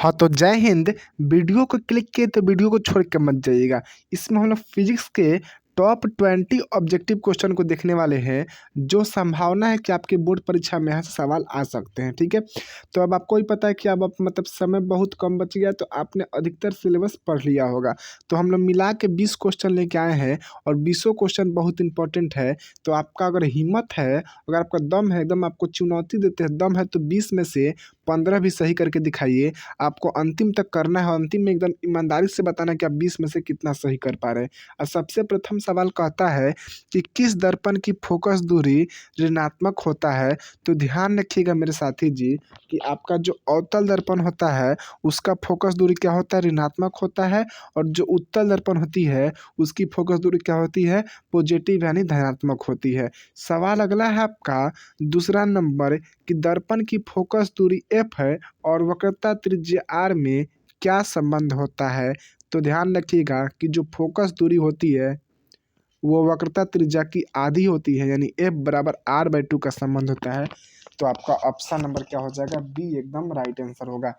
हाँ, तो जय हिंद। वीडियो को क्लिक किए तो वीडियो को छोड़ के मत जाइएगा। इसमें हम लोग फिजिक्स के टॉप 20 ऑब्जेक्टिव क्वेश्चन को देखने वाले हैं, जो संभावना है कि आपके बोर्ड परीक्षा में यहाँ से सवाल आ सकते हैं। ठीक है, तो अब आपको ही पता है कि अब मतलब समय बहुत कम बच गया, तो आपने अधिकतर सिलेबस पढ़ लिया होगा। तो हम लोग मिला के 20 क्वेश्चन लेके आए हैं और 20 क्वेश्चन बहुत इंपॉर्टेंट है। तो आपका अगर हिम्मत है, अगर आपका दम है, एकदम आपको चुनौती देते हैं, दम है, तो 20 में से 15 भी सही करके दिखाइए। आपको अंतिम तक करना है, अंतिम में एकदम ईमानदारी से बताना है कि आप 20 में से कितना सही कर पा रहे हैं। और सबसे प्रथम सवाल कहता है कि किस दर्पण की फोकस दूरी ऋणात्मक होता है। तो ध्यान रखिएगा मेरे साथी जी कि आपका जो अवतल दर्पण होता है उसका फोकस दूरी क्या होता है, ऋणात्मक होता है। और जो उत्तल दर्पण होती है उसकी फोकस दूरी क्या होती है, पॉजिटिव यानी धनात्मक होती है। सवाल अगला है आपका दूसरा नंबर कि दर्पण की फोकस दूरी एफ है और वक्रता त्रिज्या आर में क्या संबंध होता है। तो ध्यान रखिएगा कि जो फोकस दूरी होती है वो वक्रता त्रिज्या की आधी होती है, यानी एफ बराबर r/2 का संबंध होता है। तो आपका ऑप्शन नंबर क्या हो जाएगा, बी एकदम राइट आंसर होगा।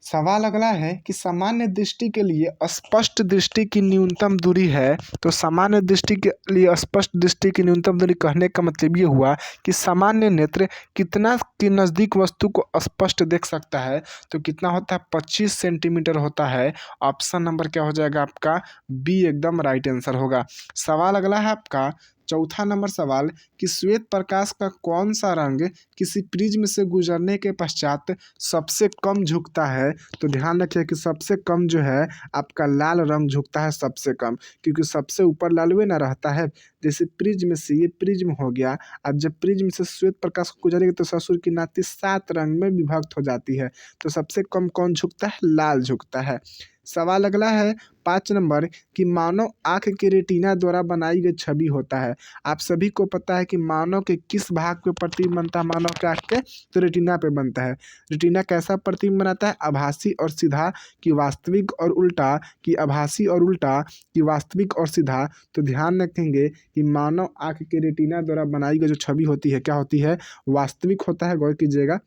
सवाल अगला है कि सामान्य दृष्टि के लिए स्पष्ट दृष्टि की न्यूनतम दूरी है। तो सामान्य दृष्टि के लिए स्पष्ट दृष्टि की न्यूनतम दूरी कहने का मतलब ये हुआ कि सामान्य नेत्र कितना के नज़दीक वस्तु को स्पष्ट देख सकता है। तो कितना होता है, 25 सेंटीमीटर होता है। ऑप्शन नंबर क्या हो जाएगा आपका, बी एकदम राइट आंसर होगा। सवाल अगला है आपका चौथा नंबर सवाल कि श्वेत प्रकाश का कौन सा रंग किसी प्रिज्म से गुजरने के पश्चात सबसे कम झुकता है। तो ध्यान रखिए कि सबसे कम जो है आपका लाल रंग झुकता है, सबसे कम, क्योंकि सबसे ऊपर लालवे ना रहता है। जैसे प्रिज्म से ये प्रिज्म हो गया, अब जब प्रिज्म से श्वेत प्रकाश को गुजरेगी तो ससुर की नाती 7 रंग में विभक्त हो जाती है। तो सबसे कम कौन झुकता है, लाल झुकता है। सवाल अगला है 5 नंबर कि मानव आँख के रेटिना द्वारा बनाई गई छवि होता है। आप सभी को पता है कि मानव के किस भाग पे प्रतिबिंब बनता है, मानव के आँख के, तो रेटिना पे बनता है। रेटिना कैसा प्रतिबिंब बनाता है, आभासी और सीधा कि वास्तविक और उल्टा, कि आभासी और उल्टा, कि वास्तविक और सीधा। तो ध्यान रखेंगे कि मानव आँख के रेटिना द्वारा बनाई गई जो छवि होती है क्या होती है, वास्तविक होता है। गौर कीजिएगा,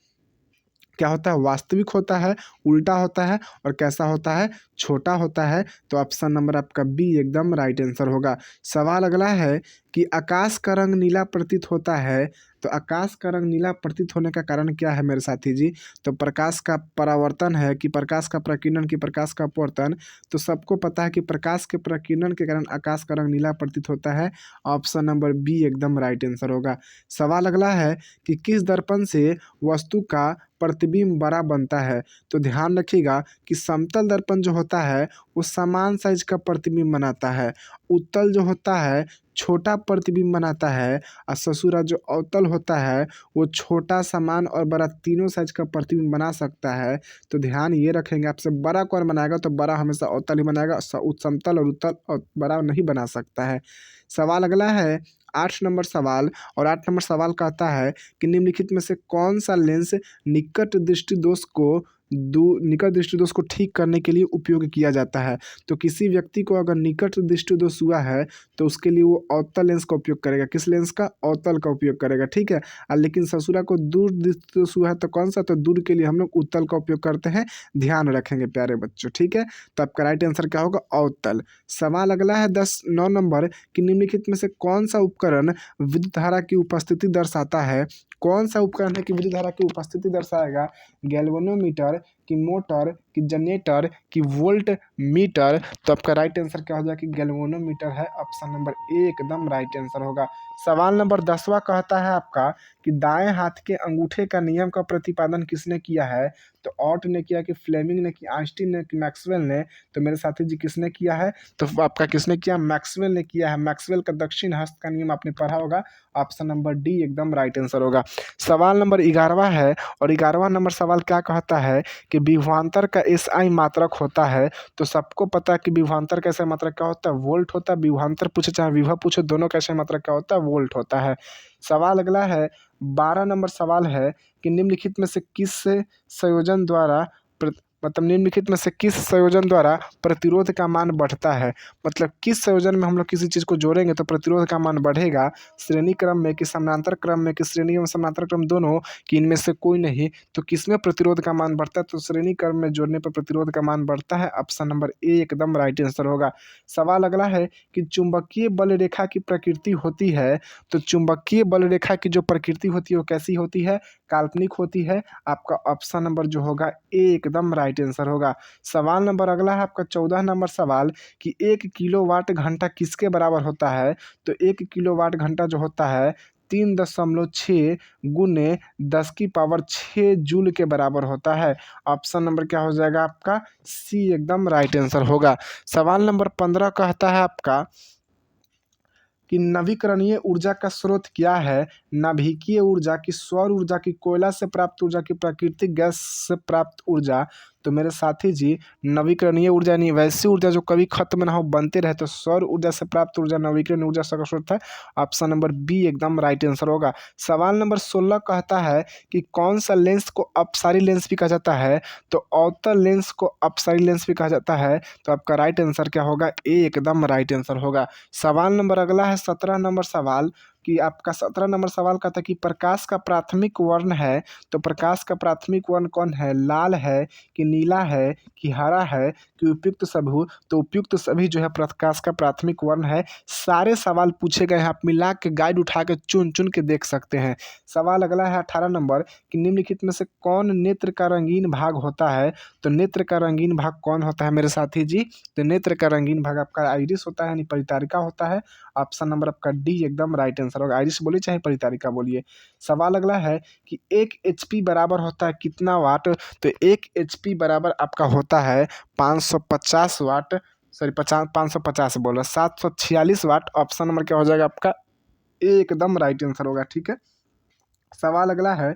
क्या होता है, वास्तविक होता है, उल्टा होता है और कैसा होता है, छोटा होता है। तो ऑप्शन नंबर आपका बी एकदम राइट आंसर होगा। सवाल अगला है कि आकाश का रंग नीला प्रतीत होता है। तो आकाश का रंग नीला प्रतीत होने का कारण क्या है मेरे साथी जी, तो प्रकाश का परावर्तन है कि प्रकाश का प्रकीर्णन की प्रकाश का अपवर्तन। तो सबको पता है कि प्रकाश के प्रकीर्णन के कारण आकाश का रंग नीला प्रतीत होता है। ऑप्शन नंबर बी एकदम राइट आंसर होगा। सवाल अगला है कि किस दर्पण से वस्तु का प्रतिबिंब बड़ा बनता है। तो ध्यान रखिएगा कि समतल दर्पण जो होता है वो समान साइज का प्रतिबिंब बनाता है, उत्तल जो होता है छोटा प्रतिबिंब बनाता है, और ससुरा जो अवतल होता है वो छोटा, समान और बड़ा तीनों साइज का प्रतिबिंब बना सकता है। तो ध्यान ये रखेंगे, आपसे बड़ा कौन बनाएगा, तो बड़ा हमेशा अवतल ही बनाएगा, समतल और उत्तल और बड़ा नहीं बना सकता है। सवाल अगला है 8 नंबर सवाल, और 8 नंबर सवाल कहता है कि निम्नलिखित में से कौन सा लेंस निकट दृष्टि दोष को ठीक करने के लिए उपयोग किया जाता है। तो किसी व्यक्ति को अगर निकट दृष्टि दोष हुआ है तो उसके लिए वो अवतल लेंस का उपयोग करेगा, किस लेंस का, अवतल का उपयोग करेगा। ठीक है, लेकिन ससुरा को दूर दृष्टि दोष हुआ है तो कौन सा, तो दूर के लिए हम लोग उत्तल का उपयोग करते हैं। ध्यान रखेंगे प्यारे बच्चों। ठीक है, तो आपका राइट आंसर क्या होगा, अवतल। सवाल अगला है 9 नंबर कि निम्नलिखित में से कौन सा उपकरण विद्युत धारा की उपस्थिति दर्शाता है। कौन सा उपकरण है कि विद्युत धारा की उपस्थिति दर्शाएगा, गैल्वेनोमीटर, कि मोटर, कि जनरेटर, कि वोल्ट मीटर। तो आपका राइट आंसर क्या हो जाएगा कि गैल्वेनोमीटर है। ऑप्शन नंबर ए एकदम राइट आंसर होगा। सवाल नंबर 10वां कहता है आपका कि दाएं हाथ के अंगूठे का नियम का प्रतिपादन किसने किया है। तो ऑट ने किया, कि फ्लेमिंग ने, कि आइंस्टीन ने, कि मैक्सवेल ने। तो मेरे साथी जी किसने किया है, तो आपका किसने किया, मैक्सवेल ने किया है। मैक्सवेल का दक्षिण हस्त का नियम आपने पढ़ा होगा। ऑप्शन नंबर डी एकदम राइट आंसर होगा। सवाल नंबर 11वां है, और 11वां नंबर सवाल क्या कहता है कि विभवांतर का एसआई मात्रक होता है। तो सबको पता है कि विभवांतर का एसआई मात्रक क्या होता है, वोल्ट होता है। विभवांतर पूछे चाहे विभव पूछे, दोनों का एसआई मात्रक क्या होता है, वोल्ट होता है। सवाल अगला है 12 नंबर सवाल है कि निम्नलिखित में से किस संयोजन द्वारा मतलब निम्नलिखित में से किस संयोजन द्वारा प्रतिरोध का मान बढ़ता है। मतलब किस संयोजन में हम लोग किसी चीज़ को जोड़ेंगे तो प्रतिरोध का मान बढ़ेगा, श्रेणी क्रम में कि समानांतर क्रम में कि श्रेणी एवं समानांतर क्रम दोनों, कि इनमें से कोई नहीं। तो किसमें प्रतिरोध का मान बढ़ता है, तो श्रेणी क्रम में जोड़ने पर प्रतिरोध का मान बढ़ता है। ऑप्शन नंबर ए एकदम राइट आंसर होगा। सवाल अगला है कि चुंबकीय बल रेखा की प्रकृति होती है, तो चुंबकीय बल रेखा की जो प्रकृति होती है वो कैसी होती है, काल्पनिक होती है। आपका ऑप्शन नंबर जो होगा ए एकदम राइट आंसर होगा। सवाल नंबर अगला है आपका 14 नंबर सवाल कि 1 किलोवाट घंटा किसके बराबर होता है। तो 1 किलोवाट घंटा जो होता है 3.6 गुने 10 की पावर 6 जूल के बराबर होता है। ऑप्शन नंबर क्या हो जाएगा आपका सी एकदम राइट आंसर होगा। सवाल नंबर 15 कहता है आपका कि नवीकरणीय ऊर्जा का स्रोत क्या है। नाभिकीय ऊर्जा की, सौर ऊर्जा की, कोयला से प्राप्त ऊर्जा की, प्राकृतिक गैस से प्राप्त ऊर्जा। तो मेरे साथी जी नवीकरणीय ऊर्जा यानी वैसी ऊर्जा जो कभी खत्म ना हो, बनते रहे, तो सौर ऊर्जा से प्राप्त ऊर्जा नवीकरणीय ऊर्जा का स्रोत है। ऑप्शन नंबर बी एकदम राइट आंसर होगा। सवाल नंबर 16 कहता है कि कौन सा लेंस को अपसारी लेंस भी कहा जाता है। तो अवतल लेंस को अपसारी लेंस भी कहा जाता है। तो आपका राइट आंसर क्या होगा, ए एकदम राइट आंसर होगा। सवाल नंबर अगला है 17 नंबर सवाल कि आपका 17 नंबर सवाल कहता है कि प्रकाश का प्राथमिक वर्ण है। तो प्रकाश का प्राथमिक वर्ण कौन है, लाल है कि नीला है कि हरा है कि उपयुक्त सभी। तो उपयुक्त सभी जो है प्रकाश का प्राथमिक वर्ण है। सारे सवाल पूछे गए हैं, आप मिला के गाइड उठा के चुन चुन के देख सकते हैं। सवाल अगला है 18 नंबर कि निम्नलिखित में से कौन नेत्र का रंगीन भाग होता है। तो नेत्र का रंगीन भाग कौन होता है मेरे साथी जी, तो नेत्र का रंगीन भाग आपका आइरिस होता है यानी परितारिका होता है। ऑप्शन नंबर आपका डी एकदम राइट आंसर होगा। आइरिस बोलिए चाहे परितारिका बोलिए। सवाल अगला है कि 1 HP बराबर होता है कितना वाट। तो 1 HP बराबर आपका होता है 550 वाट, सॉरी 550 बोल रहा, 746 वाट। ऑप्शन नंबर क्या हो जाएगा आपका एकदम राइट आंसर होगा। ठीक है। सवाल अगला है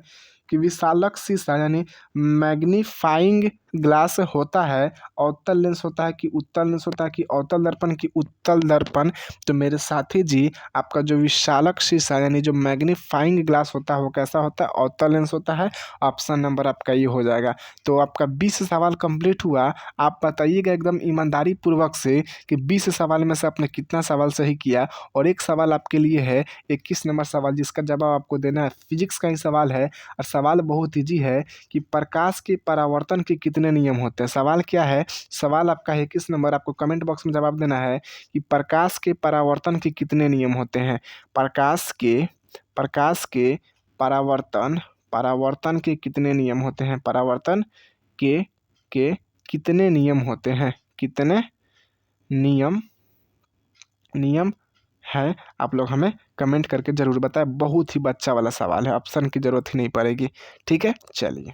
कि विशालक शीशा यानी मैग्नीफाइंग ग्लास होता है, अवतल लेंस होता है कि उत्तल लेंस होता है कि अवतल दर्पण की उत्तल दर्पण। तो मेरे साथी जी आपका जो विशालक शीशा यानी जो मैग्नीफाइंग ग्लास होता है वो कैसा होता है, अवतल लेंस होता है। ऑप्शन नंबर आपका ये हो जाएगा। तो आपका 20 सवाल कंप्लीट हुआ। आप बताइएगा एकदम ईमानदारी पूर्वक से कि 20 सवाल में से आपने कितना सवाल सही किया। और एक सवाल आपके लिए है 21 नंबर सवाल, जिसका जवाब आपको देना है। फिजिक्स का ही सवाल है और सवाल बहुत ईजी है कि प्रकाश के परावर्तन के कितने नियम होते हैं। सवाल क्या है, सवाल आपका है 21 नंबर, आपको कमेंट बॉक्स में जवाब देना है कि प्रकाश के परावर्तन के कितने नियम होते हैं। प्रकाश के परावर्तन के कितने नियम होते हैं। परावर्तन के कितने नियम होते हैं, कितने नियम है। आप लोग हमें कमेंट करके ज़रूर बताएं। बहुत ही बच्चा वाला सवाल है, ऑप्शन की ज़रूरत ही नहीं पड़ेगी। ठीक है, चलिए।